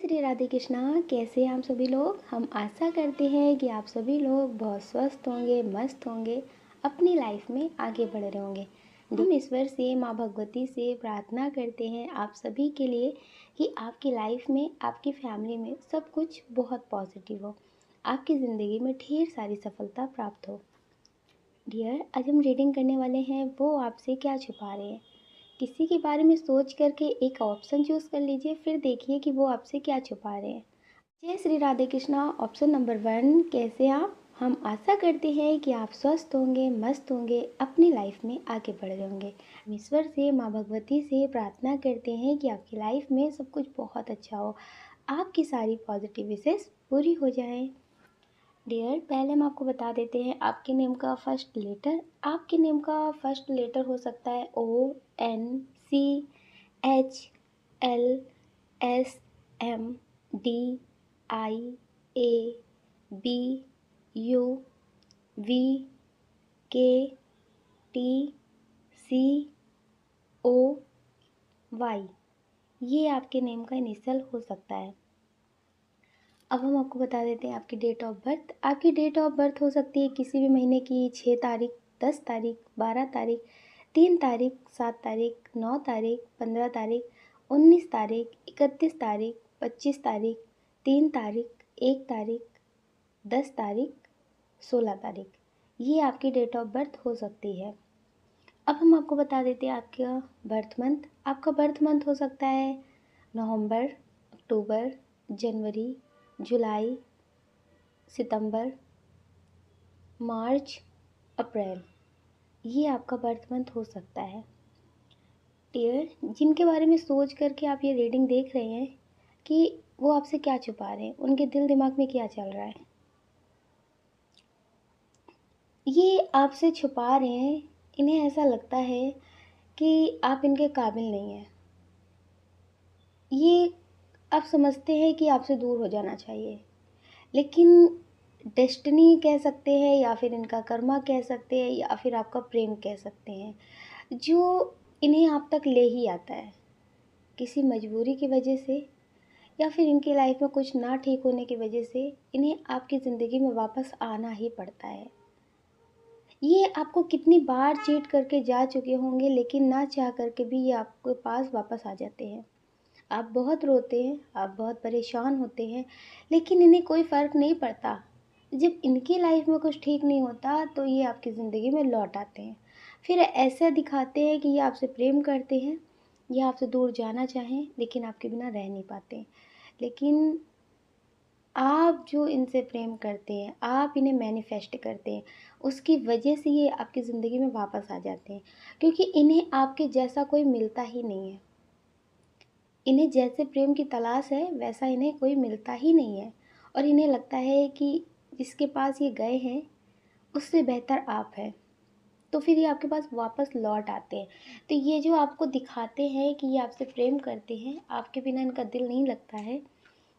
श्री राधे कृष्णा। कैसे हैं आप सभी लोग। हम आशा करते हैं कि आप सभी लोग बहुत स्वस्थ होंगे, मस्त होंगे, अपनी लाइफ में आगे बढ़ रहे होंगे। हम ईश्वर से, माँ भगवती से प्रार्थना करते हैं आप सभी के लिए कि आपकी लाइफ में, आपकी फैमिली में सब कुछ बहुत पॉजिटिव हो, आपकी ज़िंदगी में ढेर सारी सफलता प्राप्त हो। डियर, आज हम रीडिंग करने वाले हैं वो आपसे क्या छुपा रहे हैं। किसी के बारे में सोच करके एक ऑप्शन चूज़ कर लीजिए, फिर देखिए कि वो आपसे क्या छुपा रहे हैं। जय श्री राधे कृष्णा। ऑप्शन नंबर 1, कैसे आप। हम आशा करते हैं कि आप स्वस्थ होंगे, मस्त होंगे, अपनी लाइफ में आगे बढ़ रहे होंगे। हम ईश्वर से, माँ भगवती से प्रार्थना करते हैं कि आपकी लाइफ में सब कुछ बहुत अच्छा हो, आपकी सारी पॉजिटिव विशेष पूरी हो जाए। डियर, पहले हम आपको बता देते हैं आपके नेम का फर्स्ट लेटर। आपके नेम का फर्स्ट लेटर हो सकता है ONCHLSMDIABUVKTCOY। ये आपके नेम का इनिशियल हो सकता है। अब हम आपको बता देते हैं आपकी डेट ऑफ बर्थ। आपकी डेट ऑफ बर्थ हो सकती है किसी भी महीने की 6 तारीख, 10 तारीख, 12 तारीख, 3 तारीख, 7 तारीख, 9 तारीख, 15 तारीख, 19 तारीख, 31 तारीख, 25 तारीख, 3 तारीख, 1 तारीख, 10 तारीख, 16 तारीख। ये आपकी डेट ऑफ बर्थ हो सकती है। अब हम आपको बता देते हैं आपका बर्थ मंथ। आपका बर्थ मंथ हो सकता है नवंबर, अक्टूबर, जनवरी, जुलाई, सितंबर, मार्च, अप्रैल। ये आपका बर्थ मंथ हो सकता है। डियर, जिनके बारे में सोच करके आप ये रीडिंग देख रहे हैं कि वो आपसे क्या छुपा रहे हैं, उनके दिल दिमाग में क्या चल रहा है, ये आपसे छुपा रहे हैं। इन्हें ऐसा लगता है कि आप इनके काबिल नहीं हैं। ये आप समझते हैं कि आपसे दूर हो जाना चाहिए, लेकिन डेस्टिनी कह सकते हैं या फिर इनका कर्मा कह सकते हैं या फिर आपका प्रेम कह सकते हैं, जो इन्हें आप तक ले ही आता है किसी मजबूरी की वजह से, या फिर इनकी लाइफ में कुछ ना ठीक होने की वजह से इन्हें आपकी ज़िंदगी में वापस आना ही पड़ता है। ये आपको कितनी बार चीट करके जा चुके होंगे, लेकिन ना चाह करके भी ये आपके पास वापस आ जाते हैं। आप बहुत रोते हैं, आप बहुत परेशान होते हैं, लेकिन इन्हें कोई फ़र्क नहीं पड़ता। जब इनकी लाइफ में कुछ ठीक नहीं होता तो ये आपकी ज़िंदगी में लौट आते हैं। फिर ऐसे दिखाते हैं कि ये आपसे प्रेम करते हैं, ये आपसे दूर जाना चाहें, लेकिन आपके बिना रह नहीं पाते। लेकिन आप जो इनसे प्रेम करते हैं, आप इन्हें मैनिफेस्ट करते हैं, उसकी वजह से ये आपकी ज़िंदगी में वापस आ जाते हैं, क्योंकि इन्हें आपके जैसा कोई मिलता ही नहीं है। इन्हें जैसे प्रेम की तलाश है वैसा इन्हें कोई मिलता ही नहीं है, और इन्हें लगता है कि जिसके पास ये गए हैं उससे बेहतर आप हैं, तो फिर ये आपके पास वापस लौट आते हैं। तो ये जो आपको दिखाते हैं कि ये आपसे प्रेम करते हैं, आपके बिना इनका दिल नहीं लगता है,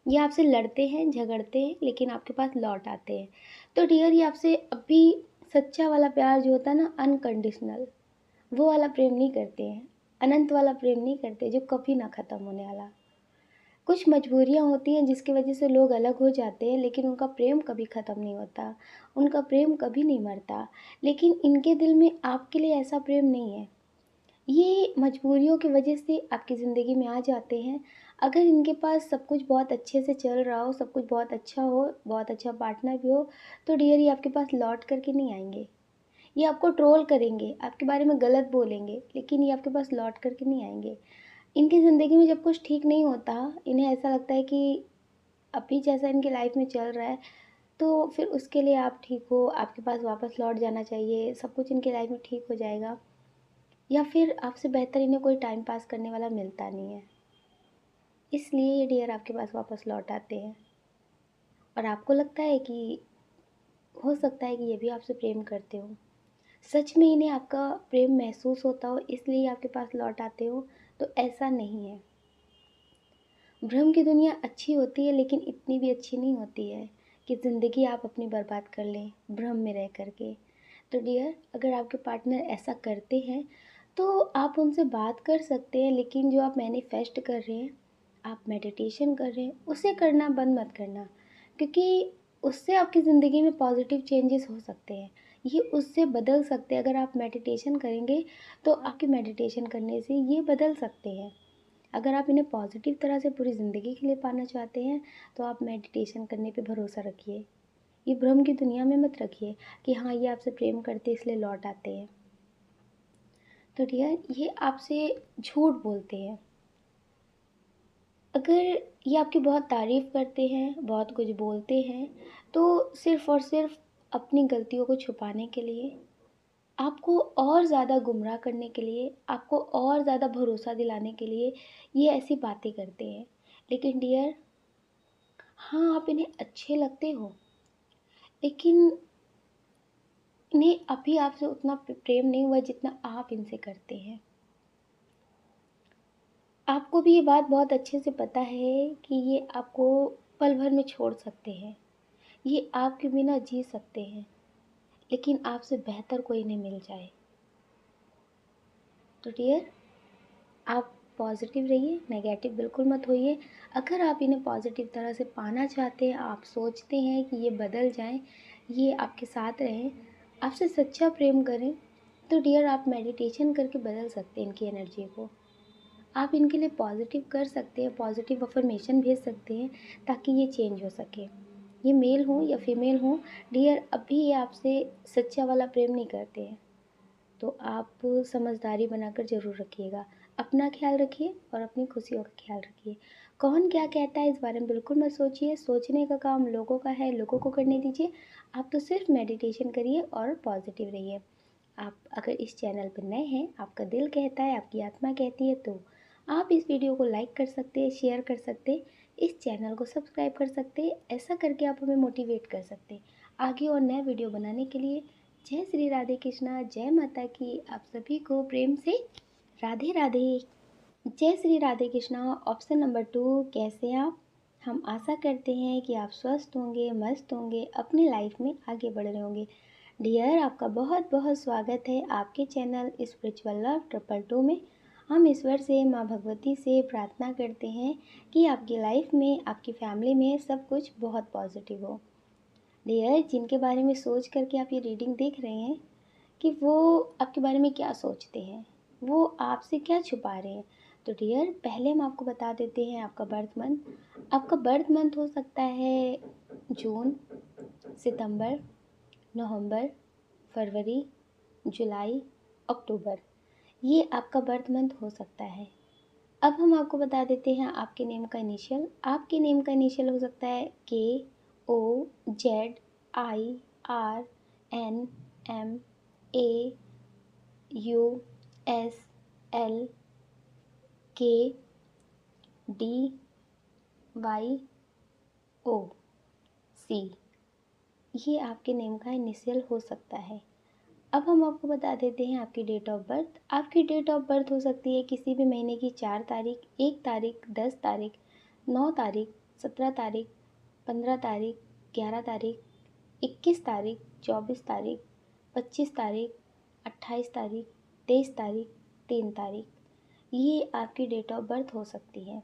ये आपसे लड़ते हैं, झगड़ते हैं, लेकिन आपके पास लौट आते हैं। तो डियर, ये आपसे अभी सच्चा वाला प्यार जो होता है ना, अनकंडीशनल, वो वाला प्रेम नहीं करते हैं। अनंत वाला प्रेम नहीं करते जो कभी ना ख़त्म होने वाला। कुछ मजबूरियाँ होती हैं जिसकी वजह से लोग अलग हो जाते हैं, लेकिन उनका प्रेम कभी ख़त्म नहीं होता, उनका प्रेम कभी नहीं मरता। लेकिन इनके दिल में आपके लिए ऐसा प्रेम नहीं है। ये मजबूरियों की वजह से आपकी ज़िंदगी में आ जाते हैं। अगर इनके पास सब कुछ बहुत अच्छे से चल रहा हो, सब कुछ बहुत अच्छा हो, बहुत अच्छा पार्टनर भी हो, तो डियर ये आपके पास लौट कर के नहीं आएँगे। ये आपको ट्रोल करेंगे, आपके बारे में गलत बोलेंगे, लेकिन ये आपके पास लौट कर के नहीं आएँगे। इनकी ज़िंदगी में जब कुछ ठीक नहीं होता, इन्हें ऐसा लगता है कि अभी जैसा इनकी लाइफ में चल रहा है, तो फिर उसके लिए आप ठीक हो, आपके पास वापस लौट जाना चाहिए, सब कुछ इनकी लाइफ में ठीक हो जाएगा, या फिर आपसे बेहतर इन्हें कोई टाइम पास करने वाला मिलता नहीं है। इसलिए ये डियर आपके पास वापस लौट आते हैं। और आपको लगता है कि हो सकता है कि ये भी आपसे प्रेम करते हो, सच में इन्हें आपका प्रेम महसूस होता हो, इसलिए आपके पास लौट आते हो, तो ऐसा नहीं है। भ्रम की दुनिया अच्छी होती है, लेकिन इतनी भी अच्छी नहीं होती है कि ज़िंदगी आप अपनी बर्बाद कर लें भ्रम में रह कर के। तो डियर, अगर आपके पार्टनर ऐसा करते हैं तो आप उनसे बात कर सकते हैं, लेकिन जो आप मैनिफेस्ट कर रहे हैं, आप मेडिटेशन कर रहे हैं, उसे करना बंद मत करना, क्योंकि उससे आपकी ज़िंदगी में पॉजिटिव चेंजेस हो सकते हैं। ये उससे बदल सकते हैं। अगर आप मेडिटेशन करेंगे तो आपके मेडिटेशन करने से ये बदल सकते हैं। अगर आप इन्हें पॉजिटिव तरह से पूरी ज़िंदगी के लिए पाना चाहते हैं तो आप मेडिटेशन करने पे भरोसा रखिए। ये भ्रम की दुनिया में मत रखिए कि हाँ, ये आपसे प्रेम करते इसलिए लौट आते हैं। तो डियर, ये आपसे झूठ बोलते हैं। अगर ये आपकी बहुत तारीफ़ करते हैं, बहुत कुछ बोलते हैं, तो सिर्फ़ और सिर्फ़ अपनी गलतियों को छुपाने के लिए, आपको और ज़्यादा गुमराह करने के लिए, आपको और ज़्यादा भरोसा दिलाने के लिए ये ऐसी बातें करते हैं। लेकिन डियर, हाँ, आप इन्हें अच्छे लगते हो, लेकिन इन्हें अभी आपसे उतना प्रेम नहीं हुआ जितना आप इनसे करते हैं। आपको भी ये बात बहुत अच्छे से पता है कि ये आपको पल भर में छोड़ सकते हैं, ये आपके बिना जी सकते हैं, लेकिन आपसे बेहतर कोई नहीं मिल जाए। तो डियर, आप पॉजिटिव रहिए, नेगेटिव बिल्कुल मत होइए। अगर आप इन्हें पॉजिटिव तरह से पाना चाहते हैं, आप सोचते हैं कि ये बदल जाएं, ये आपके साथ रहें, आपसे सच्चा प्रेम करें, तो डियर आप मेडिटेशन करके बदल सकते हैं इनकी एनर्जी को। आप इनके लिए पॉजिटिव कर सकते हैं, पॉजिटिव अफर्मेशन भेज सकते हैं ताकि ये चेंज हो सके। ये मेल हो या फीमेल हो, डियर अभी ये आपसे सच्चा वाला प्रेम नहीं करते हैं। तो आप समझदारी बनाकर ज़रूर रखिएगा। अपना ख्याल रखिए और अपनी खुशियों का ख्याल रखिए। कौन क्या कहता है इस बारे में बिल्कुल मत सोचिए। सोचने का काम लोगों का है, लोगों को करने दीजिए। आप तो सिर्फ मेडिटेशन करिए और पॉजिटिव रहिए। आप अगर इस चैनल पर नए हैं, आपका दिल कहता है, आपकी आत्मा कहती है, तो आप इस वीडियो को लाइक कर सकते हैं, शेयर कर सकते हैं, इस चैनल को सब्सक्राइब कर सकते हैं। ऐसा करके आप हमें मोटिवेट कर सकते हैं आगे और नए वीडियो बनाने के लिए। जय श्री राधे कृष्णा, जय माता की। आप सभी को प्रेम से राधे राधे। जय श्री राधे कृष्णा। ऑप्शन नंबर 2, कैसे आप? हम आशा करते हैं कि आप स्वस्थ होंगे, मस्त होंगे, अपनी लाइफ में आगे बढ़ रहे होंगे। डियर, आपका बहुत बहुत स्वागत है आपके चैनल स्पिरिचुअल लव 222 में। हम ईश्वर से, माँ भगवती से प्रार्थना करते हैं कि आपकी लाइफ में, आपकी फैमिली में सब कुछ बहुत पॉजिटिव हो। डियर, जिनके बारे में सोच करके आप ये रीडिंग देख रहे हैं कि वो आपके बारे में क्या सोचते हैं, वो आपसे क्या छुपा रहे हैं, तो डियर पहले हम आपको बता देते हैं आपका बर्थ मंथ। आपका बर्थ मंथ हो सकता है जून, सितंबर, नवंबर, फरवरी, जुलाई, अक्टूबर। ये आपका बर्थ मंथ हो सकता है। अब हम आपको बता देते हैं आपके नेम का इनिशियल। आपके नेम का इनिशियल हो सकता है KOJRNMAUSLKDYOC। ये आपके नेम का इनिशियल हो सकता है। अब हम आपको बता देते हैं आपकी डेट ऑफ बर्थ। आपकी डेट ऑफ बर्थ हो सकती है किसी भी महीने की 4 तारीख, 1 तारीख, 10 तारीख, 9 तारीख, 17 तारीख, 15 तारीख, 11 तारीख, 21 तारीख, 24 तारीख, 25 तारीख, 28 तारीख, 23 तारीख, 3 तारीख। ये आपकी डेट ऑफ बर्थ हो सकती है।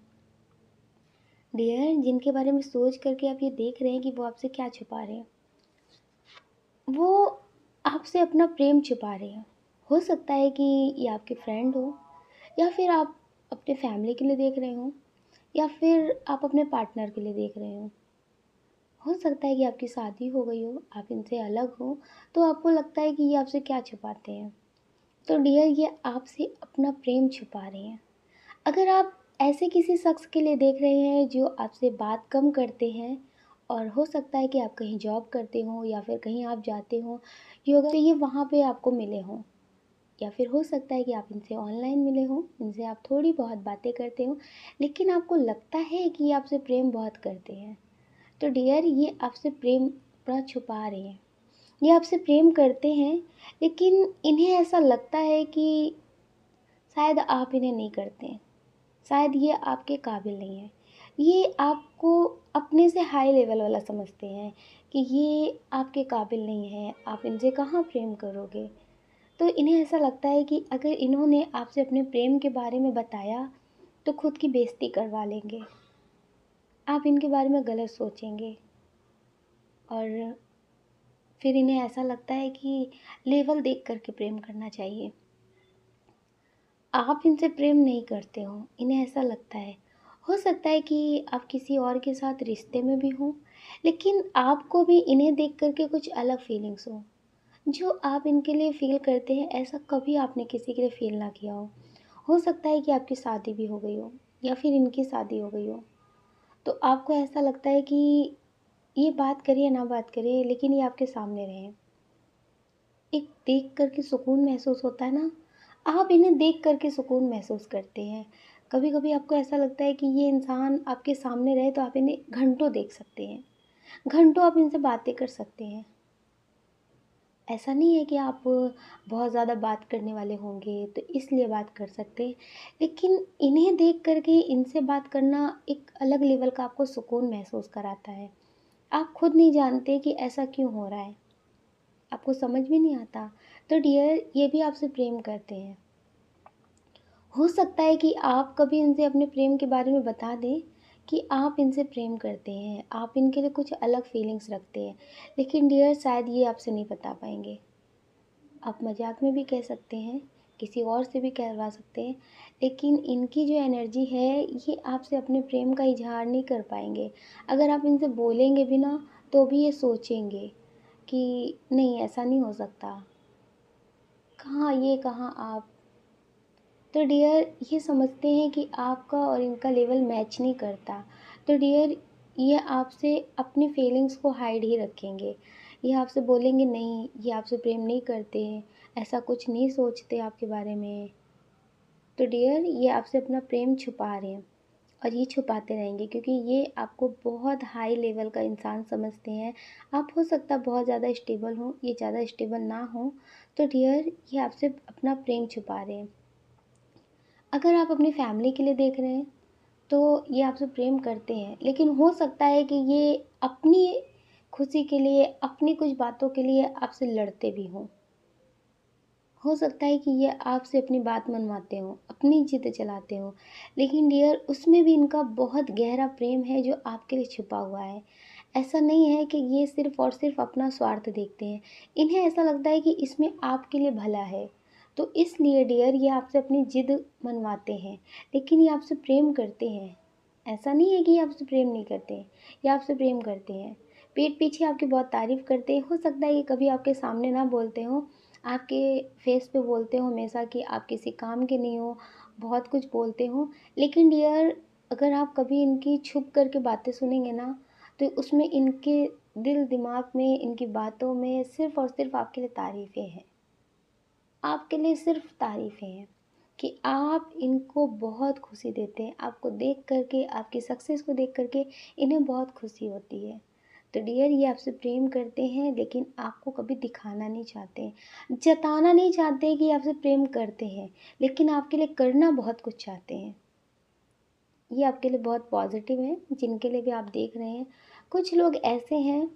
डियर, जिनके बारे में सोच करके आप ये देख रहे हैं कि वो आपसे क्या छुपा रहे हैं, वो आपसे अपना प्रेम छुपा रहे हैं। हो सकता है कि ये आपके फ्रेंड हो, या फिर आप अपने फैमिली के लिए देख रहे हो, या फिर आप अपने पार्टनर के लिए देख रहे हो सकता है कि आपकी शादी हो गई हो, आप इनसे अलग हो, तो आपको लगता है कि ये आपसे क्या छुपाते हैं। तो डियर, ये आपसे अपना प्रेम छुपा रहे हैं। अगर आप ऐसे किसी शख्स के लिए देख रहे हैं जो आपसे बात कम करते हैं, और हो सकता है कि आप कहीं जॉब करते हो या फिर कहीं आप जाते हो, योगा तो ये वहाँ पे आपको मिले हों, या फिर हो सकता है कि आप इनसे ऑनलाइन मिले हों, इनसे आप थोड़ी बहुत बातें करते हो, लेकिन आपको लगता है कि ये आपसे प्रेम बहुत करते हैं। तो डियर, ये आपसे प्रेम अपना छुपा रहे हैं। ये आपसे प्रेम करते हैं, लेकिन इन्हें ऐसा लगता है कि शायद आप इन्हें नहीं करते हैं, शायद ये आपके काबिल नहीं है। ये आपको अपने से हाई लेवल वाला समझते हैं कि ये आपके काबिल नहीं है, आप इनसे कहाँ प्रेम करोगे। तो इन्हें ऐसा लगता है कि अगर इन्होंने आपसे अपने प्रेम के बारे में बताया तो खुद की बेइज़्ज़ती करवा लेंगे। आप इनके बारे में गलत सोचेंगे और फिर इन्हें ऐसा लगता है कि लेवल देख कर के प्रेम करना चाहिए। आप इनसे प्रेम नहीं करते हो, इन्हें ऐसा लगता है। हो सकता है कि आप किसी और के साथ रिश्ते में भी हों, लेकिन आपको भी इन्हें देख कर के कुछ अलग फीलिंग्स हो। जो आप इनके लिए फ़ील करते हैं, ऐसा कभी आपने किसी के लिए फ़ील ना किया हो। हो सकता है कि आपकी शादी भी हो गई हो या फिर इनकी शादी हो गई हो, तो आपको ऐसा लगता है कि ये बात करे या ना बात करे, लेकिन ये आपके सामने रहें। एक देख कर के सुकून महसूस होता है ना, आप इन्हें देख कर के सुकून महसूस करते हैं। कभी-कभी आपको ऐसा लगता है कि ये इंसान आपके सामने रहे तो आप इन्हें घंटों देख सकते हैं, घंटों आप इनसे बातें कर सकते हैं। ऐसा नहीं है कि आप बहुत ज़्यादा बात करने वाले होंगे तो इसलिए बात कर सकते हैं, लेकिन इन्हें देख कर के इनसे बात करना एक अलग लेवल का आपको सुकून महसूस कराता है। आप खुद नहीं जानते कि ऐसा क्यों हो रहा है, आपको समझ भी नहीं आता। तो डियर, ये भी आपसे प्रेम करते हैं। हो सकता है कि आप कभी इनसे अपने प्रेम के बारे में बता दें कि आप इनसे प्रेम करते हैं, आप इनके लिए कुछ अलग फीलिंग्स रखते हैं, लेकिन डियर शायद ये आपसे नहीं बता पाएँगे। आप मज़ाक में भी कह सकते हैं, किसी और से भी कहलवा सकते हैं, लेकिन इनकी जो एनर्जी है, ये आपसे अपने प्रेम का इज़हार नहीं कर पाएँगे। अगर आप इनसे बोलेंगे भी ना, तो भी ये सोचेंगे कि नहीं, ऐसा नहीं हो सकता। कहाँ ये, कहाँ आप। तो डियर, ये समझते हैं कि आपका और इनका लेवल मैच नहीं करता। तो डियर, ये आपसे अपनी फीलिंग्स को हाइड ही रखेंगे। ये आपसे बोलेंगे नहीं, ये आपसे प्रेम नहीं करते, ऐसा कुछ नहीं सोचते आपके बारे में। तो डियर, ये आपसे अपना प्रेम छुपा रहे हैं और ये छुपाते रहेंगे, क्योंकि ये आपको बहुत हाई लेवल का इंसान समझते हैं। आप हो सकता है बहुत ज़्यादा स्टेबल हों, ये ज़्यादा स्टेबल ना हों। तो डियर, ये आपसे अपना प्रेम छुपा रहे हैं। अगर आप अपनी फैमिली के लिए देख रहे हैं, तो ये आपसे प्रेम करते हैं, लेकिन हो सकता है कि ये अपनी खुशी के लिए, अपनी कुछ बातों के लिए आपसे लड़ते भी हों। हो सकता है कि ये आपसे अपनी बात मनवाते हों, अपनी ज़िद चलाते हों, लेकिन डियर, उसमें भी इनका बहुत गहरा प्रेम है जो आपके लिए छुपा हुआ है। ऐसा नहीं है कि ये सिर्फ़ और सिर्फ़ अपना स्वार्थ देखते हैं। इन्हें ऐसा लगता है कि इसमें आपके लिए भला है। तो इसलिए डियर, ये आपसे अपनी ज़िद मनवाते हैं, लेकिन ये आपसे प्रेम करते हैं। ऐसा नहीं है कि ये आपसे प्रेम नहीं करते, ये आपसे प्रेम करते हैं। पीठ पीछे आपकी बहुत तारीफ़ करते हैं। हो सकता है कि कभी आपके सामने ना बोलते हों, आपके फेस पे बोलते हो हमेशा कि आप किसी काम के नहीं हो, बहुत कुछ बोलते हो। लेकिन डियर, अगर आप कभी इनकी छुप कर के बातें सुनेंगे ना, तो उसमें इनके दिल दिमाग में, इनकी बातों में सिर्फ़ और सिर्फ़ आपके लिए तारीफ़ें हैं। आपके लिए सिर्फ़ तारीफ़ें हैं कि आप इनको बहुत खुशी देते हैं। आपको देख कर के, आपकी सक्सेस को देख कर के इन्हें बहुत खुशी होती है। तो डियर, ये आपसे प्रेम करते हैं, लेकिन आपको कभी दिखाना नहीं चाहते, जताना नहीं चाहते कि आपसे प्रेम करते हैं, लेकिन आपके लिए करना बहुत कुछ चाहते हैं। ये आपके लिए बहुत पॉज़िटिव है, जिनके लिए भी आप देख रहे हैं। कुछ लोग ऐसे हैं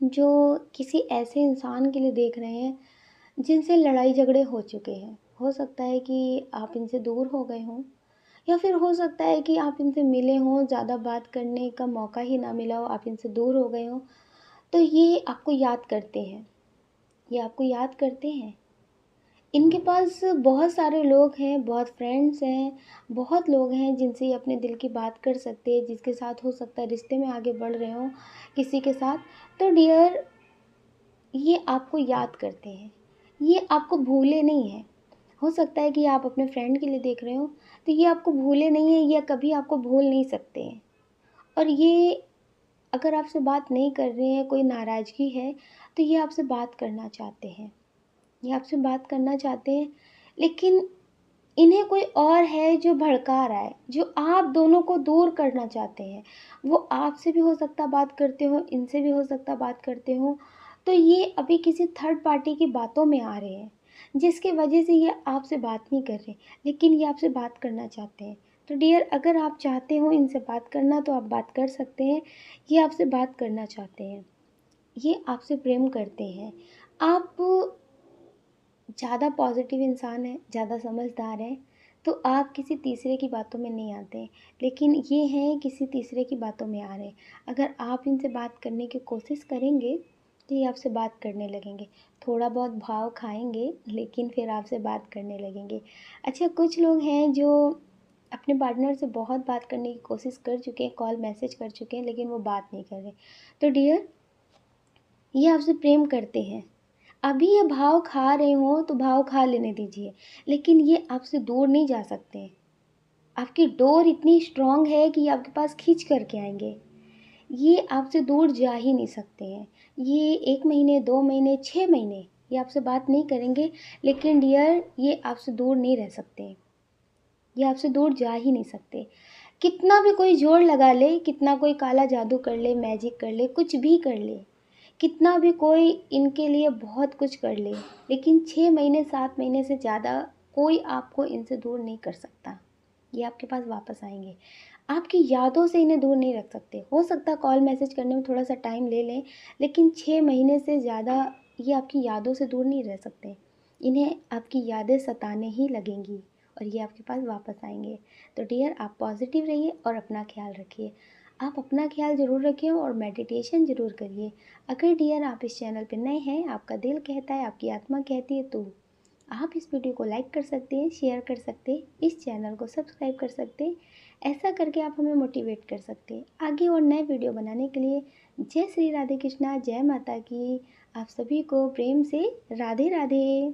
जो किसी ऐसे इंसान के लिए देख रहे हैं जिनसे लड़ाई झगड़े हो चुके हैं। हो सकता है कि आप इनसे दूर हो गए हों, या फिर हो सकता है कि आप इनसे मिले हों, ज़्यादा बात करने का मौका ही ना मिला हो, आप इनसे दूर हो गए हों। तो ये आपको याद करते हैं, ये आपको याद करते हैं। इनके पास बहुत सारे लोग हैं, बहुत फ्रेंड्स हैं, बहुत लोग हैं जिनसे ये अपने दिल की बात कर सकते हैं, जिसके साथ हो सकता है रिश्ते में आगे बढ़ रहे हों किसी के साथ। तो डियर, ये आपको याद करते हैं, ये आपको भूले नहीं हैं। हो सकता है कि आप अपने फ्रेंड के लिए देख रहे हो, तो ये आपको भूले नहीं हैं, ये कभी आपको भूल नहीं सकते हैं। और ये अगर आपसे बात नहीं कर रहे हैं, कोई नाराज़गी है, तो ये आपसे बात करना चाहते हैं। ये आपसे बात करना चाहते हैं, लेकिन इन्हें कोई और है जो भड़का रहा है, जो आप दोनों को दूर करना चाहते हैं। वो आपसे भी हो सकता है बात करते हों, इनसे भी हो सकता है बात करते हों, तो ये अभी किसी थर्ड पार्टी की बातों में आ रहे हैं, जिसकी वजह से ये आपसे बात नहीं कर रहे, लेकिन ये आपसे बात करना चाहते हैं। तो डियर, अगर आप चाहते हो इनसे बात करना, तो आप बात कर सकते हैं। ये आपसे बात करना चाहते हैं, ये आपसे प्रेम करते हैं। आप ज़्यादा पॉज़िटिव इंसान हैं, ज़्यादा समझदार हैं, तो आप किसी तीसरे की बातों में नहीं आते, लेकिन ये हैं किसी तीसरे की बातों में आ रहे हैं। अगर आप इनसे बात करने की कोशिश करेंगे तो ये आपसे बात करने लगेंगे, थोड़ा बहुत भाव खाएंगे लेकिन फिर आपसे बात करने लगेंगे। अच्छा, कुछ लोग हैं जो अपने पार्टनर से बहुत बात करने की कोशिश कर चुके हैं, कॉल मैसेज कर चुके हैं, लेकिन वो बात नहीं कर रहे। तो डियर, ये आपसे प्रेम करते हैं। अभी ये भाव खा रहे हो तो भाव खा लेने दीजिए, लेकिन ये आपसे दूर नहीं जा सकते। आपकी डोर इतनी स्ट्रांग है कि ये आपके पास खींच करके आएंगे। ये आपसे दूर जा ही नहीं सकते हैं। ये 1 महीने, 2 महीने, 6 महीने ये आपसे बात नहीं करेंगे, लेकिन डियर ये आपसे दूर नहीं रह सकते। ये आपसे दूर जा ही नहीं सकते। कितना भी कोई जोर लगा ले, कितना कोई काला जादू कर ले, मैजिक कर ले, कुछ भी कर ले, कितना भी कोई इनके लिए बहुत कुछ कर ले, लेकिन 6 महीने, 7 महीने से ज़्यादा कोई आपको इनसे दूर नहीं कर सकता। ये आपके पास वापस आएंगे। आपकी यादों से इन्हें दूर नहीं रख सकते। हो सकता है कॉल मैसेज करने में थोड़ा सा टाइम ले लें, लेकिन 6 महीने से ज़्यादा ये आपकी यादों से दूर नहीं रह सकते। इन्हें आपकी यादें सताने ही लगेंगी और ये आपके पास वापस आएंगे। तो डियर, आप पॉजिटिव रहिए और अपना ख्याल रखिए। आप अपना ख्याल ज़रूर रखिए और मेडिटेशन ज़रूर करिए। अगर डियर आप इस चैनल पर नए हैं, आपका दिल कहता है, आपकी आत्मा कहती है, तो आप इस वीडियो को लाइक कर सकते हैं, शेयर कर सकते हैं, इस चैनल को सब्सक्राइब कर सकते हैं। ऐसा करके आप हमें मोटिवेट कर सकते हैं आगे और नए वीडियो बनाने के लिए। जय श्री राधे कृष्णा, जय माता की। आप सभी को प्रेम से राधे राधे।